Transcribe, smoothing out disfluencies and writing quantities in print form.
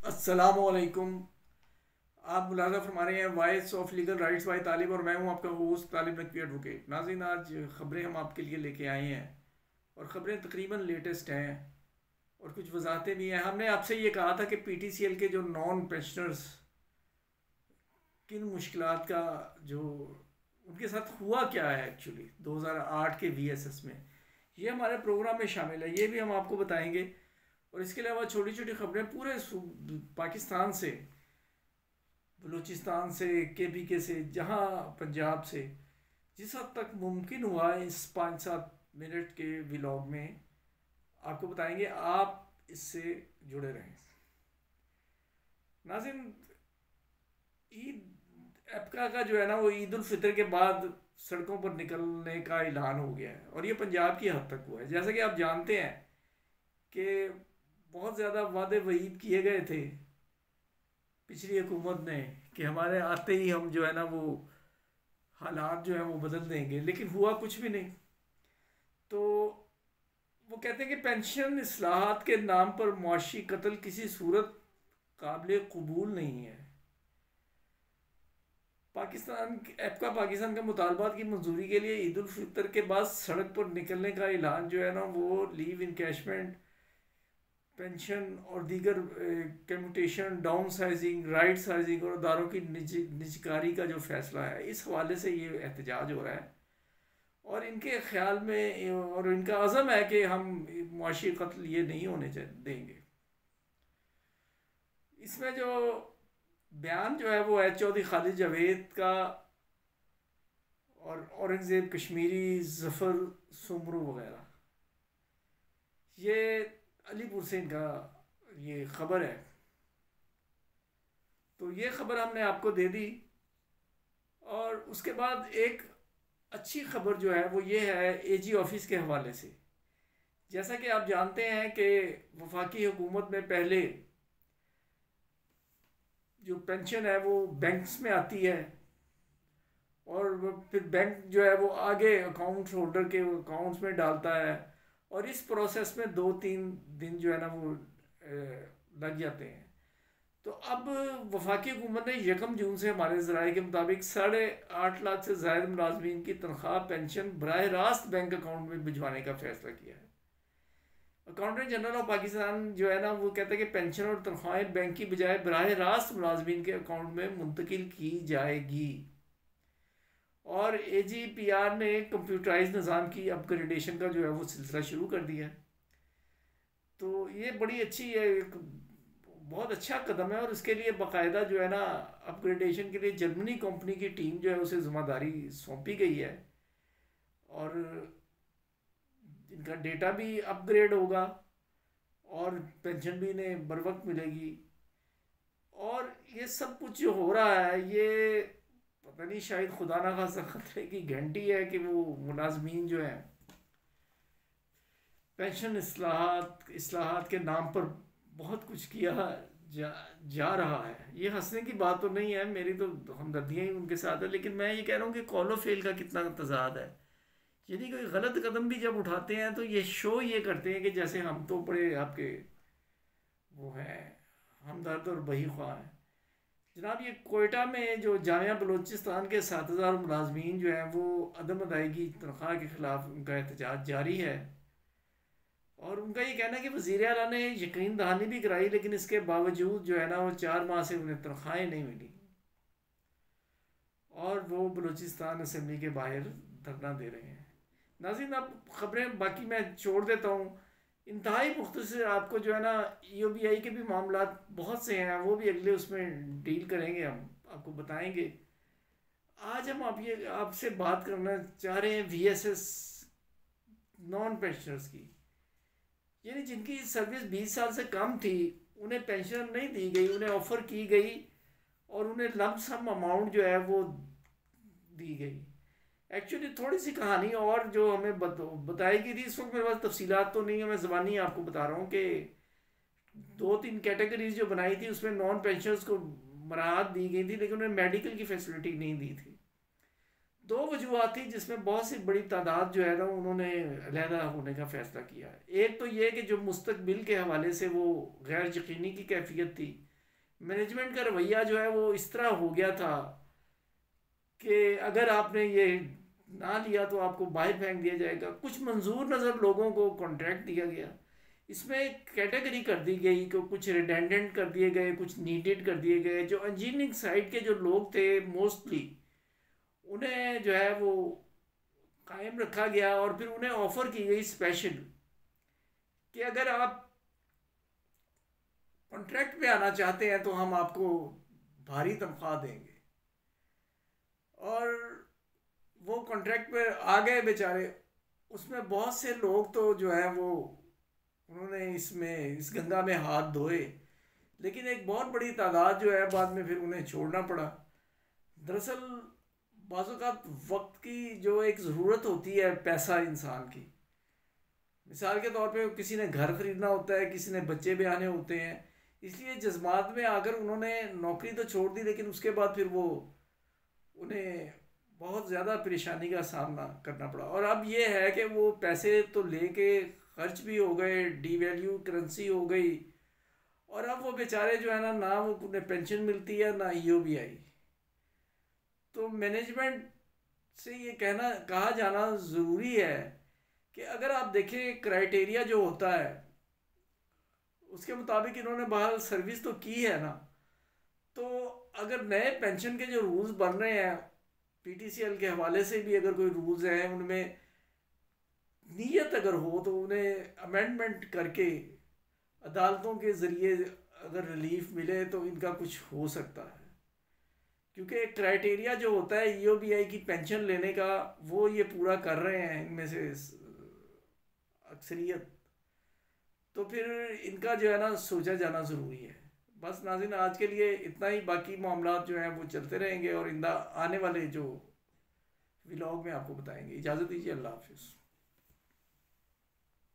अस्सलामुअलैकुम। आप मुलाज़ा फरमा रहे हैं voice of legal rights by Talib और मैं हूं आपका होस्ट तालिब नकवी एडवोकेट। नाज़रीन, आज ख़बरें हम आपके लिए लेके आए हैं और ख़बरें तकरीबन लेटेस्ट हैं और कुछ वजाहतें भी हैं। हमने आपसे ये कहा था कि पीटीसीएल के जो नॉन पेंशनर्स किन मुश्किलात का जो उनके साथ हुआ क्या है एक्चुअली 2008 के वीएसएस में, ये हमारे प्रोग्राम में शामिल है। ये भी हम आपको बताएंगे और इसके अलावा छोटी छोटी खबरें पूरे पाकिस्तान से, बलूचिस्तान से, केपीके से, जहाँ पंजाब से, जिस हद तक मुमकिन हुआ इस 5-7 मिनट के व्लॉग में आपको बताएंगे। आप इससे जुड़े रहें। नाज़रीन, ईद एपका का जो है ना वो ईद उल फितर के बाद सड़कों पर निकलने का ऐलान हो गया है और ये पंजाब की हद तक हुआ है। जैसा कि आप जानते हैं कि बहुत ज़्यादा वादे वईद किए गए थे पिछली हुकूमत ने कि हमारे आते ही हम जो है ना वो हालात जो है वो बदल देंगे, लेकिन हुआ कुछ भी नहीं। तो वो कहते हैं कि पेंशन इस्लाहात के नाम पर मुआशी कत्ल किसी सूरत काबिल कबूल नहीं है। पाकिस्तान एपका पाकिस्तान के मुतालबात की मंजूरी के लिए ईद उल फितर के बाद सड़क पर निकलने का ऐलान जो है ना वो लीव इनकैशमेंट, पेंशन और दीगर commutation, down sizing, right sizing और अदारों की निजकारी का जो फैसला है, इस हवाले से ये एहतजाज हो रहा है। और इनके ख्याल में और इनका अज़म है कि हम मुआशी कत्ल ये नहीं होने देंगे। इसमें जो बयान जो है वो है चौधरी खालिद जावेद का और औरंगज़ेब कश्मीरी, ज़फ़र सुमरू वगैरह, ये अलीपुर से इनका ये खबर है। तो ये खबर हमने आपको दे दी। और उसके बाद एक अच्छी खबर जो है वो ये है एजी ऑफिस के हवाले से। जैसा कि आप जानते हैं कि वफाकी हुकूमत में पहले जो पेंशन है वो बैंक्स में आती है और फिर बैंक जो है वो आगे अकाउंट होल्डर के अकाउंट्स में डालता है और इस प्रोसेस में 2-3 दिन जो है ना वो लग जाते हैं। तो अब वफाकी हुकूमत ने 1 जून से हमारे ज़राए के मुताबिक 8.5 लाख से ज़ायद मुलाजमीन की तनख्वाह पेंशन बराह रास्त बैंक अकाउंट में भिजवाने का फैसला किया है। अकाउंटेंट जनरल ऑफ पाकिस्तान जो है ना वो कहता है कि पेंशन और तनख्वाहें बैंक की बजाय बराह रास्त मुलाजमीन के अकाउंट में मुंतकिल की जाएगी। और AGPR ने कंप्यूटराइज निज़ाम की अपग्रेडेशन का जो है वो सिलसिला शुरू कर दिया है। तो ये बड़ी अच्छी है, एक बहुत अच्छा कदम है और उसके लिए बाकायदा जो है ना अपग्रेडेशन के लिए जर्मनी कंपनी की टीम जो है उसे ज़िम्मेदारी सौंपी गई है और इनका डेटा भी अपग्रेड होगा और पेंशन भी इन्हें बर वक्त मिलेगी। और ये सब कुछ जो हो रहा है ये पता नहीं, शायद खुदा ना खास्ता खतरे की घंटी है कि वो मुलाजमीन जो है पेंशन इस्लाहात के नाम पर बहुत कुछ किया जा, जा रहा है। ये हंसने की बात तो नहीं है, मेरी तो हमदर्दियाँ ही उनके साथ है, लेकिन मैं ये कह रहा हूँ कि कौलो फेल का कितना तजाद है। यदि कोई गलत कदम भी जब उठाते हैं तो ये शो ये करते हैं कि जैसे हम तो बड़े आपके वो हैं हमदर्द और बही ख्वाह हैं। जनाब, ये कोयटा में जो जामिया बलूचिस्तान के 7,000 मुलाजमीन जो हैं वो अदम अदायगी तनख्वाह के खिलाफ उनका एहतजाज जारी है। और उनका ये कहना है कि वज़ीर आला ने यकीन दहानी भी कराई लेकिन इसके बावजूद जो है ना वो 4 माह से उन्हें तनख्वाहें नहीं मिली और वो बलूचिस्तान असम्बली के बाहर धरना दे रहे हैं। नाज़रीन, अब ख़बरें बाकी मैं छोड़ देता हूँ। इंतहाई मुख्तसर आपको जो है ना EOBI के भी मामला बहुत से हैं, वो भी अगले उसमें डील करेंगे, हम आपको बताएंगे। आज हम आप ये आपसे बात करना चाह रहे हैं VSS नॉन पेंशनर्स की, यानी जिनकी सर्विस 20 साल से कम थी, उन्हें पेंशन नहीं दी गई, उन्हें ऑफ़र की गई और उन्हें लम सम अमाउंट जो है वो दी गई। एक्चुअली थोड़ी सी कहानी और जो हमें बताई गई थी, इस वक्त मेरे पास तफसीलात तो नहीं है, मैं ज़बानी आपको बता रहा हूँ कि 2-3 कैटेगरीज जो बनाई थी उसमें नॉन पेंशनर्स को मराहत दी गई थी लेकिन उन्हें मेडिकल की फैसिलिटी नहीं दी थी। 2 वजूहत थी जिसमें बहुत सी बड़ी तादाद जो है ना उन्होंने अलहदा होने का फ़ैसला किया। एक तो ये कि जो मुस्तकबिल के हवाले से वो गैर यकीनी की कैफियत थी मैनेजमेंट का रवैया जो है वो इस तरह हो गया था कि अगर आपने ये ना लिया तो आपको बाहर फेंक दिया जाएगा। कुछ मंजूर नज़र लोगों को कॉन्ट्रैक्ट दिया गया, इसमें एक कैटेगरी कर दी गई कि कुछ रिडेंडेंट कर दिए गए, कुछ नीडेड कर दिए गए। जो इंजीनियरिंग साइड के जो लोग थे मोस्टली, उन्हें जो है वो कायम रखा गया और फिर उन्हें ऑफ़र की गई स्पेशल कि अगर आप कॉन्ट्रैक्ट पे आना चाहते हैं तो हम आपको भारी तनख्वाह देंगे। और वो कॉन्ट्रैक्ट पे आ गए बेचारे। उसमें बहुत से लोग तो जो है वो उन्होंने इसमें इस गंगा में हाथ धोए, लेकिन एक बहुत बड़ी तादाद जो है बाद में फिर उन्हें छोड़ना पड़ा। दरअसल बाज़-औक़ात वक्त की जो एक ज़रूरत होती है, पैसा इंसान की, मिसाल के तौर पे किसी ने घर ख़रीदना होता है, किसी ने बच्चे ब्याहने होते हैं, इसलिए जज्बात में आकर उन्होंने नौकरी तो छोड़ दी, लेकिन उसके बाद फिर वो उन्हें बहुत ज़्यादा परेशानी का सामना करना पड़ा। और अब ये है कि वो पैसे तो लेके खर्च भी हो गए, डीवैल्यू करेंसी हो गई, और अब वो बेचारे जो है ना वो उन्हें पेंशन मिलती है ना ईओबीआई। तो मैनेजमेंट से ये कहना कहा जाना ज़रूरी है कि अगर आप देखें क्राइटेरिया जो होता है उसके मुताबिक इन्होंने बहाल सर्विस तो की है ना। तो अगर नए पेंशन के जो रूल्स बन रहे हैं पीटीसीएल के हवाले से भी, अगर कोई रूल्स हैं उनमें नीयत अगर हो तो उन्हें अमेंडमेंट करके अदालतों के ज़रिए अगर रिलीफ मिले तो इनका कुछ हो सकता है। क्योंकि एक क्राइटेरिया जो होता है ईओबीआई की पेंशन लेने का, वो ये पूरा कर रहे हैं इनमें से अक्सरियत। तो फिर इनका जो है ना सोचा जाना ज़रूरी है। बस नाज़रीन, आज के लिए इतना ही। बाकी मामला जो हैं वो चलते रहेंगे और आने वाले जो व्लॉग में आपको बताएंगे। इजाज़त दीजिए, अल्लाह हाफिज़।